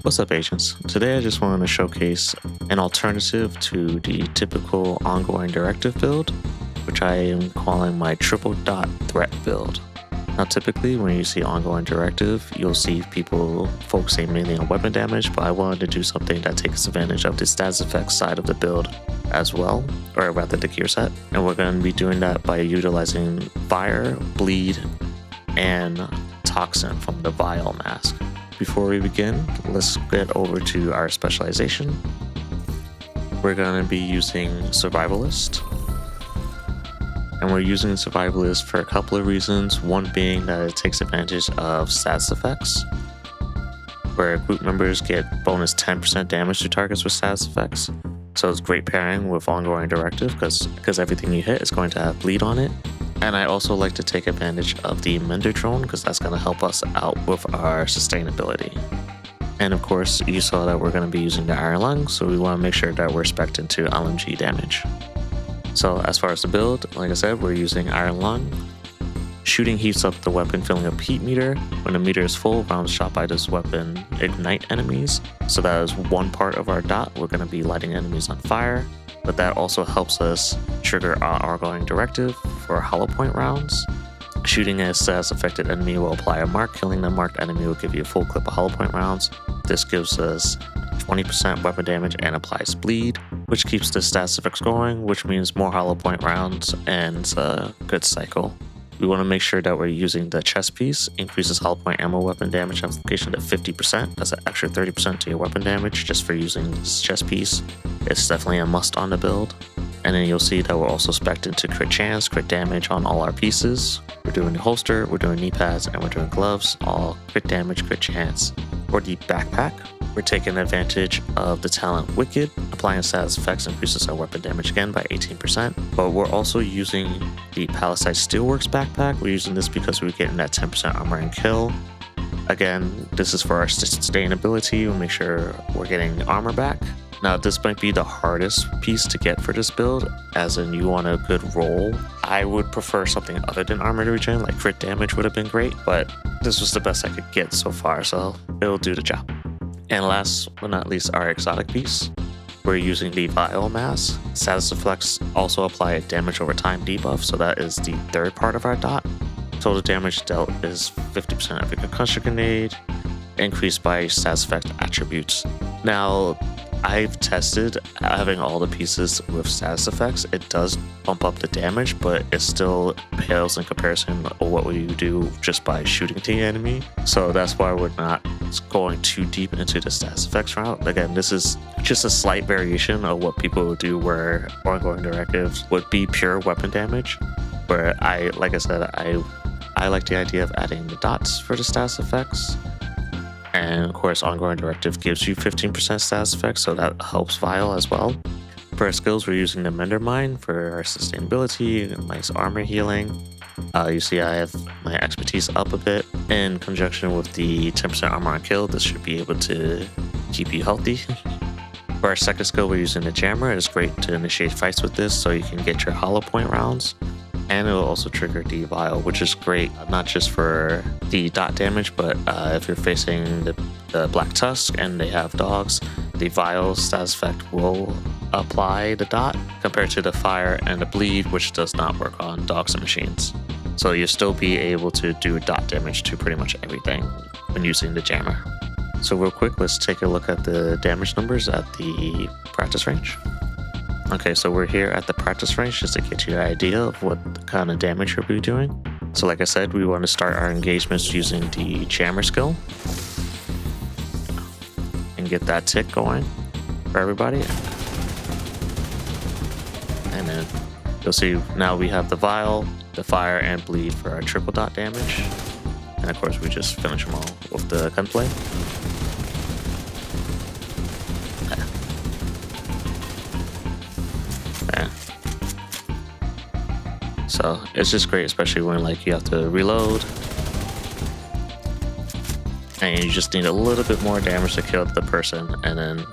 What's up, agents? Today I just wanted to showcase an alternative to the typical ongoing directive build, which I am calling my triple dot threat build. Now typically when you see ongoing directive, you'll see people focusing mainly on weapon damage, but I wanted to do something that takes advantage of the status effects side of the build as well, or rather the gear set. And we're going to be doing that by utilizing fire, bleed, and toxin from the vial mask. Before we begin, let's get over to our specialization. We're going to be using Survivalist. And we're using Survivalist for a couple of reasons. One being that it takes advantage of status effects, where group members get bonus 10% damage to targets with status effects. So it's great pairing with ongoing directive because everything you hit is going to have bleed on it. And I also like to take advantage of the Mender drone because that's going to help us out with our sustainability. And of course, you saw that we're going to be using the ironlung, so we want to make sure that we're spec'd into LMG damage. So as far as the build, like I said, we're using ironlung. Shooting heats up the weapon, filling up heat meter. When the meter is full, rounds shot by this weapon ignite enemies. So that is one part of our dot. We're going to be lighting enemies on fire, but that also helps us trigger our ongoing directive for hollow point rounds. Shooting a status affected enemy will apply a mark. Killing the marked enemy will give you a full clip of hollow point rounds. This gives us 20% weapon damage and applies bleed, which keeps the status effects going, which means more hollow point rounds and it's a good cycle. We want to make sure that we're using the chest piece, increases hollow point ammo weapon damage application to 50%. That's an extra 30% to your weapon damage just for using this chest piece. It's definitely a must on the build. And then you'll see that we're also spec'd into crit chance, crit damage on all our pieces. We're doing the holster, we're doing knee pads, and we're doing gloves, all crit damage, crit chance. For the backpack, we're taking advantage of the talent Wicked. Applying status effects increases our weapon damage again by 18%. But we're also using the Palisade Steelworks backpack. We're using this because we're getting that 10% armor and kill. Again, this is for our sustainability. We'll make sure we're getting armor back. Now, this might be the hardest piece to get for this build, as in you want a good roll. I would prefer something other than armor to regen, like crit damage would have been great, but this was the best I could get so far, so it'll do the job. And last but not least, our exotic piece. We're using the vial mask. Status effects also apply a damage over time debuff, so that is the third part of our dot. Total damage dealt is 50% of your concussion grenade, increased by status effect attributes. Now, I've tested having all the pieces with status effects. It does bump up the damage, but it still pales in comparison to what you do just by shooting the enemy. So that's why we're not going too deep into the status effects route. Again, this is just a slight variation of what people would do where ongoing directives would be pure weapon damage. Where like I said, I like the idea of adding the dots for the status effects. And of course, ongoing directive gives you 15% status effects, so that helps Vial as well. For our skills, we're using the Mender Mine for our sustainability and nice armor healing. You see I have my expertise up a bit. In conjunction with the 10% armor on kill, this should be able to keep you healthy. For our second skill, we're using the Jammer. It's great to initiate fights with this so you can get your hollow point rounds. And it will also trigger the vial, which is great, not just for the dot damage, but if you're facing the Black Tusk and they have dogs, the vial status effect will apply the dot compared to the fire and the bleed, which does not work on dogs and machines. So you'll still be able to do dot damage to pretty much everything when using the jammer. So real quick, let's take a look at the damage numbers at the practice range. Okay, so we're here at the practice range just to get you an idea of what kind of damage we'll be doing. So like I said, we want to start our engagements using the jammer skill and get that tick going for everybody. And then you'll see now we have the vial, the fire, and bleed for our triple dot damage. And of course, we just finish them all with the gunplay. So it's just great, especially when like you have to reload and you just need a little bit more damage to kill the person, and then,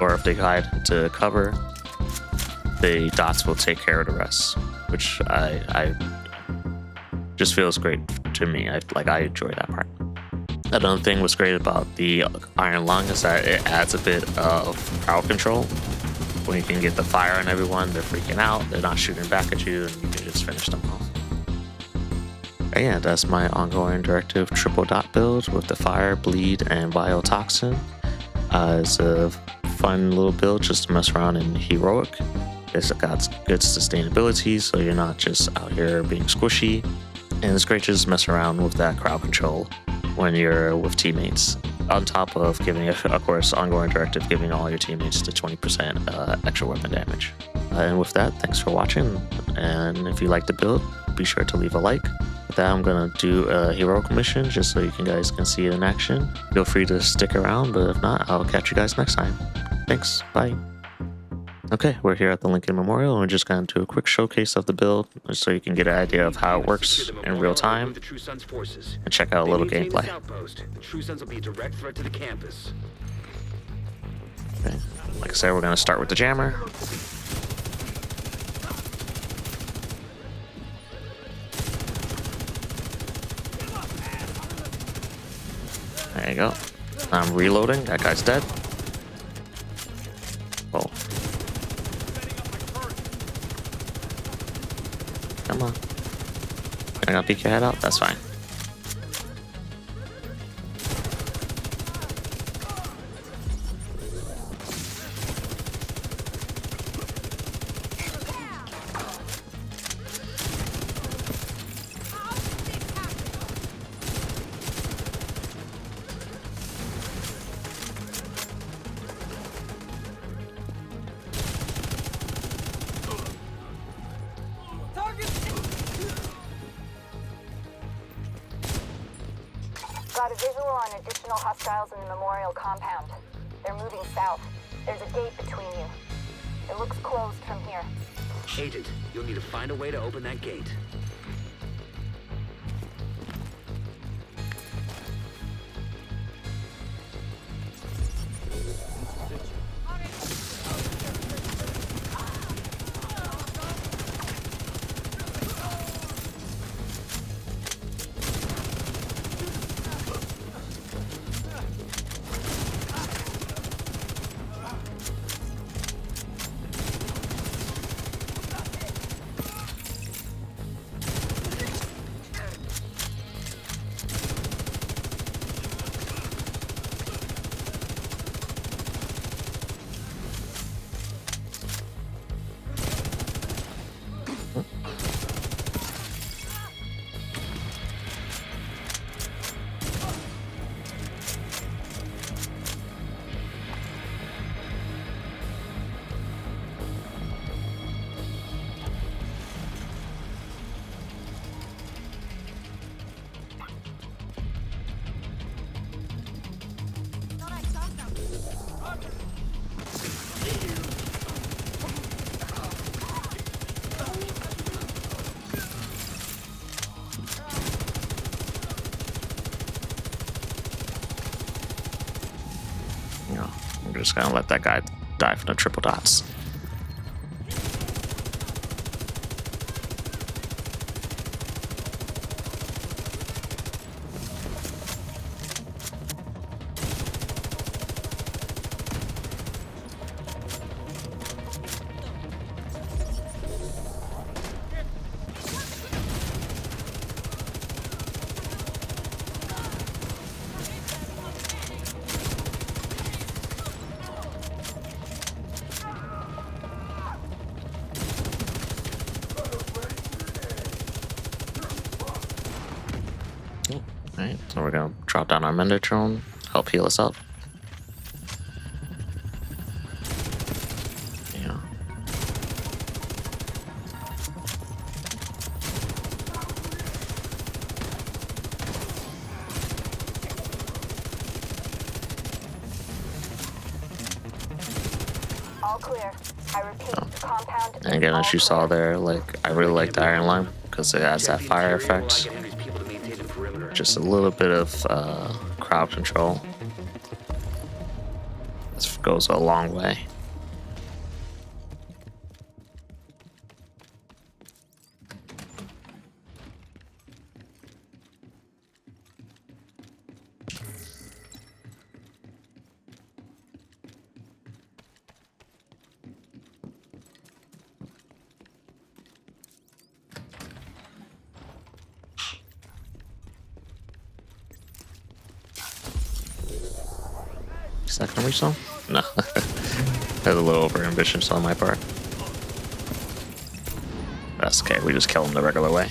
or if they hide into cover, the dots will take care of the rest, which I just feels great to me. I enjoy that part. Another thing was great about the Iron Lung is that it adds a bit of crowd control. When you can get the fire on everyone, they're freaking out, they're not shooting back at you, and you can just finish them off. And yeah, that's my ongoing Directive triple dot build with the fire, bleed, and biotoxin. It's a fun little build just to mess around in heroic. It's got good sustainability, so you're not just out here being squishy. And it's great to just mess around with that crowd control when you're with teammates. On top of giving, of course, ongoing Directive, giving all your teammates the 20% extra weapon damage. And with that, thanks for watching. And if you like the build, be sure to leave a like. With that, I'm gonna do a heroic mission just so you guys can see it in action. Feel free to stick around, but if not, I'll catch you guys next time. Thanks, bye. Okay, we're here at the Lincoln Memorial, and we're just going to do a quick showcase of the build so you can get an idea of how it works in real time and check out a little gameplay. The True Sons will be a direct threat to the campus. Okay. Like I said, we're going to start with the jammer. There you go. I'm reloading. That guy's dead. Oh. Come on. Can I not peek your head out? That's fine. Got a visual on additional hostiles in the memorial compound. They're moving south. There's a gate between you. It looks closed from here. Agent, you'll need to find a way to open that gate. I'm just gonna let that guy die from the triple dots. Alright, so we're gonna drop down our mender drone, help heal us up. Yeah. All clear. I repeat, compound. And again, as you saw there, like, I really like the iron lung because it has that fire effect. Just a little bit of crowd control. This goes a long way. Is that gonna reach some? No. That's a little over ambitious on my part. That's okay, we just kill him the regular way.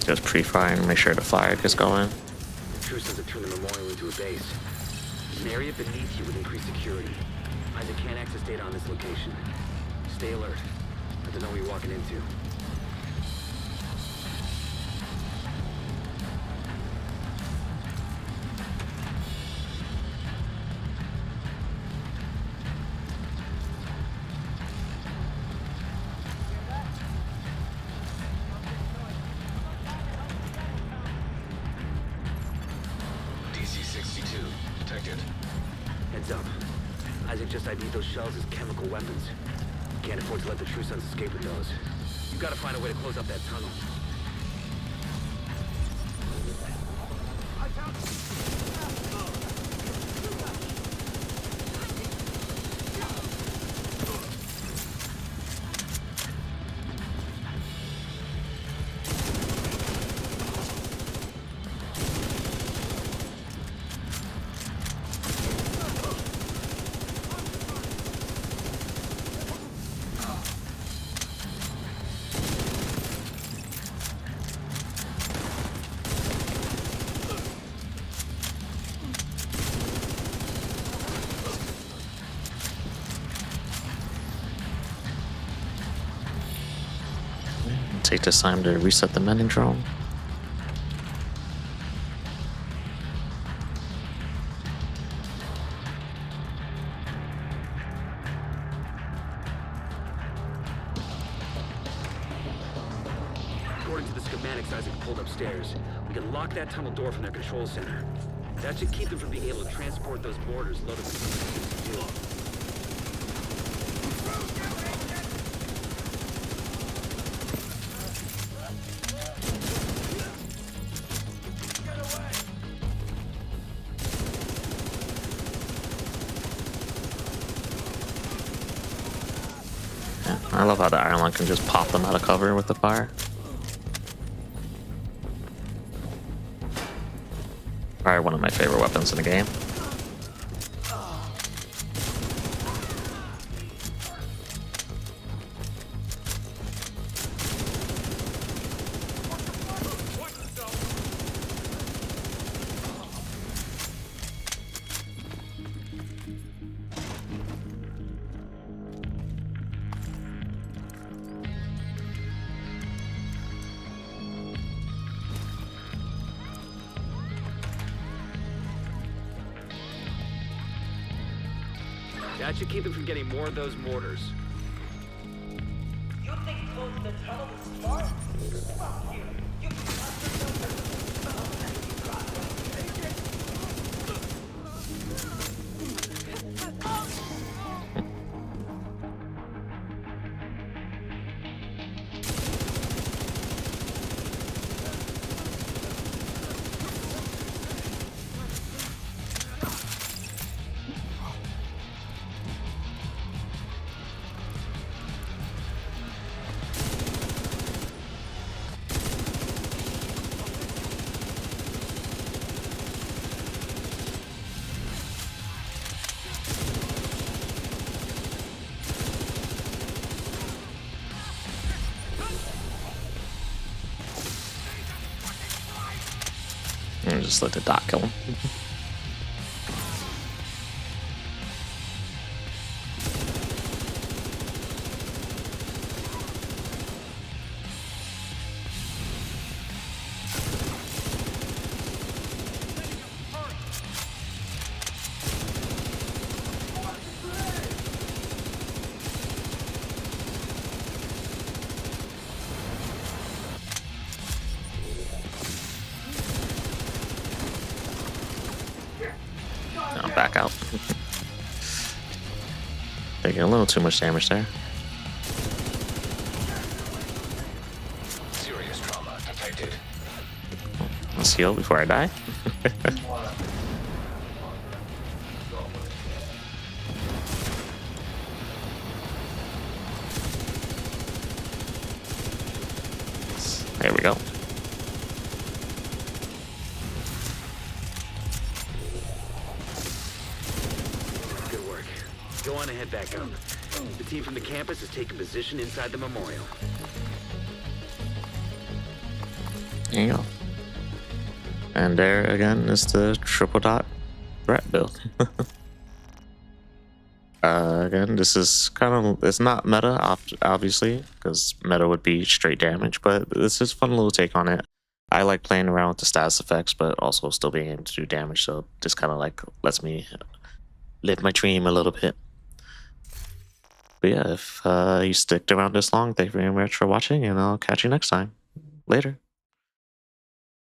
Just pre-fire and make sure the fire gets going. The true sons have turned the memorial into a base. There's an area beneath you with increased security. Isaac can't access data on this location. Stay alert. Let them know what you're walking into. Heads up. Isaac just ID'd those shells as chemical weapons. Can't afford to let the true sons escape with those. You've got to find a way to close up that tunnel. Take this time to reset the mending drone. According to the schematics Isaac pulled upstairs, we can lock that tunnel door from their control center. That should keep them from being able to transport those mortars loaded with fuel. Yeah, I love how the ironlung can just pop them out of cover with the fire. Probably one of my favorite weapons in the game. That should keep them from getting more of those mortars. You think closing the tunnel is smart? Fuck you. You And just let the dot kill him. I'll back out. Taking a little too much damage there. Serious trauma detected. Let's heal before I die. There we go. Good work. Go on and head back up. The team from the campus has taken position inside the memorial. There you go. And there again is the triple dot threat build. Again, this is kind of, it's not meta, obviously, because meta would be straight damage, but this is a fun little take on it. I like playing around with the status effects, but also still being able to do damage, so this kind of like lets me live my dream a little bit. But yeah, if you sticked around this long, thank you very much for watching, and I'll catch you next time. Later.